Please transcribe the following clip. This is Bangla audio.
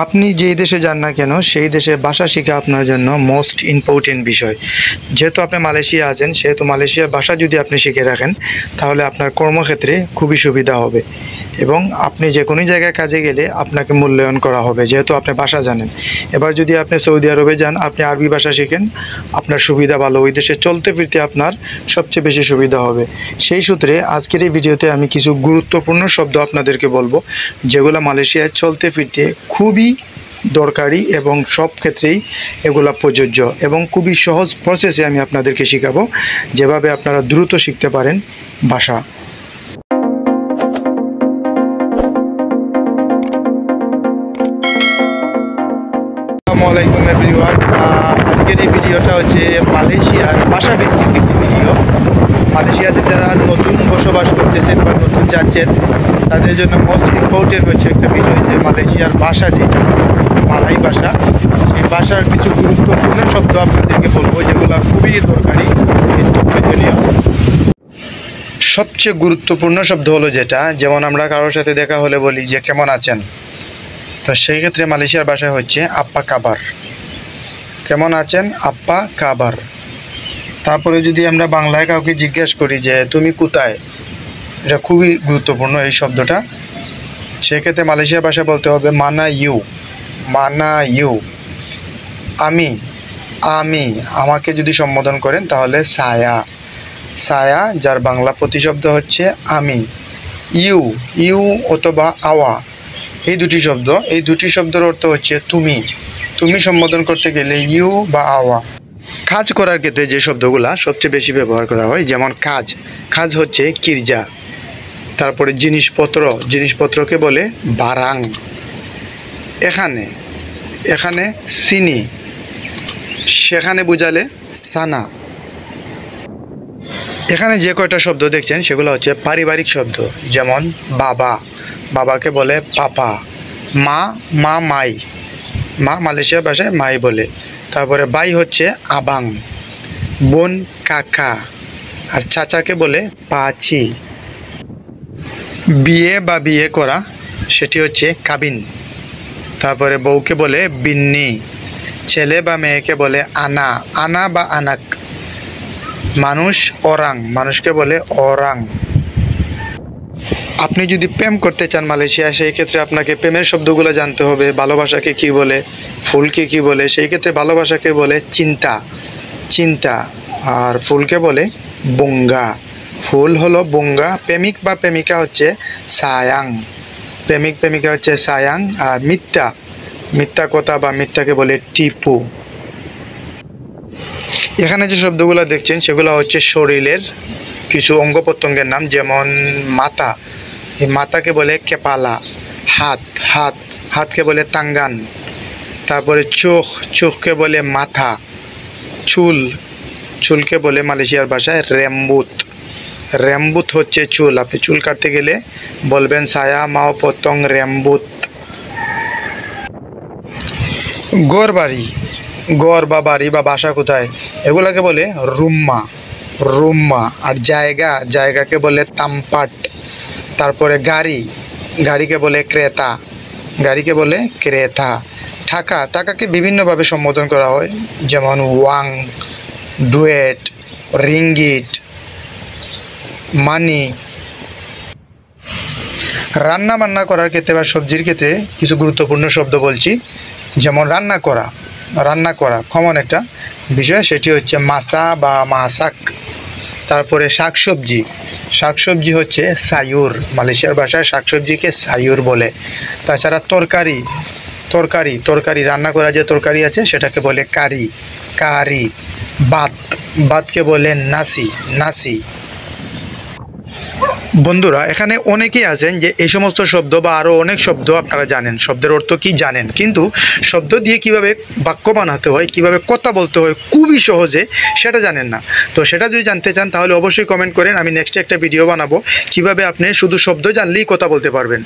আপনি যেই দেশে যান না কেন সেই দেশের ভাষা শেখা আপনার জন্য মোস্ট ইম্পর্টেন্ট বিষয়। যেহেতু আপনি মালয়েশিয়া আছেন, সেহেতু মালয়েশিয়ার ভাষা যদি আপনি শিখে রাখেন তাহলে আপনার কর্মক্ষেত্রে খুবই সুবিধা হবে এবং আপনি যে কোনো জায়গায় কাজে গেলে আপনাকে মূল্যায়ন করা হবে, যেহেতু আপনি ভাষা জানেন। এবার যদি আপনি সৌদি আরবে যান, আপনি আরবি ভাষা শিখেন, আপনার সুবিধা ভালো, ওই দেশে চলতে ফিরতে আপনার সবচেয়ে বেশি সুবিধা হবে। সেই সূত্রে আজকের এই ভিডিওতে আমি কিছু গুরুত্বপূর্ণ শব্দ আপনাদেরকে বলবো, যেগুলো মালয়েশিয়ায় চলতে ফিরতে খুবই দরকারি এবং সব ক্ষেত্রেই এগুলো প্রযোজ্য এবং খুবই সহজ প্রসেসে আমি আপনাদেরকে শেখাবো, যেভাবে আপনারা দ্রুত শিখতে পারেন ভাষা। আসসালামু আলাইকুম এভরিওয়ান। আজকের এই ভিডিওটা হচ্ছে মালয়েশিয়ার ভাষা ভিত্তিক একটি ভিডিও। মালয়েশিয়াতে যারা নতুন বসবাস করতেছেন বা নতুন যাচ্ছেন তাদের জন্য মোস্ট ইম্পর্টেন্ট হচ্ছে একটা বিষয়, যে মালয়েশিয়ার ভাষা যেটা মালয় ভাষা, সেই ভাষার কিছু গুরুত্বপূর্ণ শব্দ আপনাদেরকে বলবো, যেগুলো খুবই দরকারি কিন্তু প্রয়োজনীয়। সবচেয়ে গুরুত্বপূর্ণ শব্দ হলো যেটা, যেমন আমরা কারোর সাথে দেখা হলে বলি যে কেমন আছেন, তো সেই ক্ষেত্রে মালয়েশিয়ার ভাষায় হচ্ছে আপ্পা কাবার। কেমন আছেন? আপ্পা কাবার। তারপরে যদি আমরা বাংলায় কাউকে জিজ্ঞেস করি যে তুমি কোথায়, এটা খুবই গুরুত্বপূর্ণ এই শব্দটা। সেক্ষেত্রে মালয়েশিয়ার ভাষা বলতে হবে মানা ইউ, মানা ইউ। আমি, আমি, আমাকে যদি সম্বোধন করেন তাহলে সায়া, সায়া, যার বাংলা প্রতিশব্দ হচ্ছে আমি। ইউ, ইউ অথবা আওয়া, এই দুটি শব্দ, এই দুটি শব্দের অর্থ হচ্ছে তুমি। তুমি সম্বোধন করতে গেলে ইউ বা আওয়া। কাজ করার ক্ষেত্রে যে শব্দগুলা সবচেয়ে বেশি ব্যবহার করা হয়, যেমন কাজ, কাজ হচ্ছে কিরজা। তারপরে জিনিসপত্র, জিনিসপত্রকে বলে বারাং। এখানে, এখানে সিনি, সেখানে বুঝালে সানা। এখানে যে কয়টা শব্দ দেখছেন সেগুলো হচ্ছে পারিবারিক শব্দ, যেমন বাবা, বাবাকে বলে পাপা। মা, মা মাই, মা মালয়েশিয়ার ভাষায় মাই বলে। তারপরে ভাই হচ্ছে আবাং, বোন কাকা, আর চাচাকে বলে পাছি। বিয়ে বা বিয়ে করা সেটি হচ্ছে কাবিন। তারপরে বউকে বলে বিন্নি, ছেলে বা মেয়েকে বলে আনা, আনা বা আনাক। মানুষ ওরাং, মানুষকে বলে ওরাং। আপনি যদি প্রেম করতে চান মালয়েশিয়া, সেই ক্ষেত্রে আপনাকে প্রেমের শব্দগুলো জানতে হবে। ভালোবাসাকে কি বলে, ফুলকে কি বলে, সেই ক্ষেত্রে ভালোবাসাকে বলে চিন্তা, চিন্তা, আর ফুলকে বলে বুঙ্গা। ফুল হলো বুঙ্গা, প্রেমিক বা প্রেমিকা হচ্ছে সায়াং, প্রেমিক প্রেমিকা হচ্ছে সায়াং। আর মিথ্যা, মিথ্যা কথা বা মিথ্যাকে বলে টিপু। এখানে যে শব্দগুলো দেখছেন সেগুলো হচ্ছে শরীরের কিছু অঙ্গ প্রত্যঙ্গের নাম, যেমন মাথা, এই মাথাকে বলে কেপালা। হাত, হাত, হাতকে বলে তাঙ্গান। তারপরে চোখ, চোখকে বলে মাথা। চুল, চুলকে বলে মালয়েশিয়ার ভাষায় রেম্বুত। রেম্বুত হচ্ছে চুল। আপনি চুল কাটতে গেলে বলবেন সায়া মাও পতং রেম্বুত। ঘর বাড়ি, ঘর বা বাড়ি বা বাসা কোথায়, এগুলাকে বলে রুম্মা, রুম্মা। আর জায়গা, জায়গাকে বলে তাম্পাট। তারপরে গাড়ি, গাড়িকে বলে ক্রেতা, গাড়িকে বলে ক্রেতা। টাকা, টাকাকে বিভিন্নভাবে সম্বোধন করা হয়, যেমন ওয়াং, ডুয়েট, রিঙ্গিট, মানি। রান্না বান্না করার ক্ষেত্রে বা সবজির ক্ষেত্রে কিছু গুরুত্বপূর্ণ শব্দ বলছি, যেমন রান্না করা, রান্না করা কমন একটা বিষয়, সেটি হচ্ছে মাসা বা মাসাক। তারপরে শাকসবজি, শাকসবজি হচ্ছে সায়ুর, মালয়েশিয়ার ভাষায় শাকসবজিকে সায়ুর বলে। তাছাড়া তরকারি, তরকারি, তরকারি রান্না করা যে তরকারি আছে সেটাকে বলে কারি, কারি। ভাত, ভাতকে বলে নাসি, নাসি। বন্ধুরা, এখানে অনেকেই আছেন যে এই সমস্ত শব্দ বা আরও অনেক শব্দ আপনারা জানেন, শব্দের অর্থ কি জানেন, কিন্তু শব্দ দিয়ে কিভাবে বাক্য বানাতে হয়, কিভাবে কথা বলতে হয় খুবই সহজে সেটা জানেন না। তো সেটা যদি জানতে চান তাহলে অবশ্যই কমেন্ট করেন, আমি নেক্সট একটা ভিডিও বানাবো কিভাবে আপনি শুধু শব্দ জানলেই কথা বলতে পারবেন।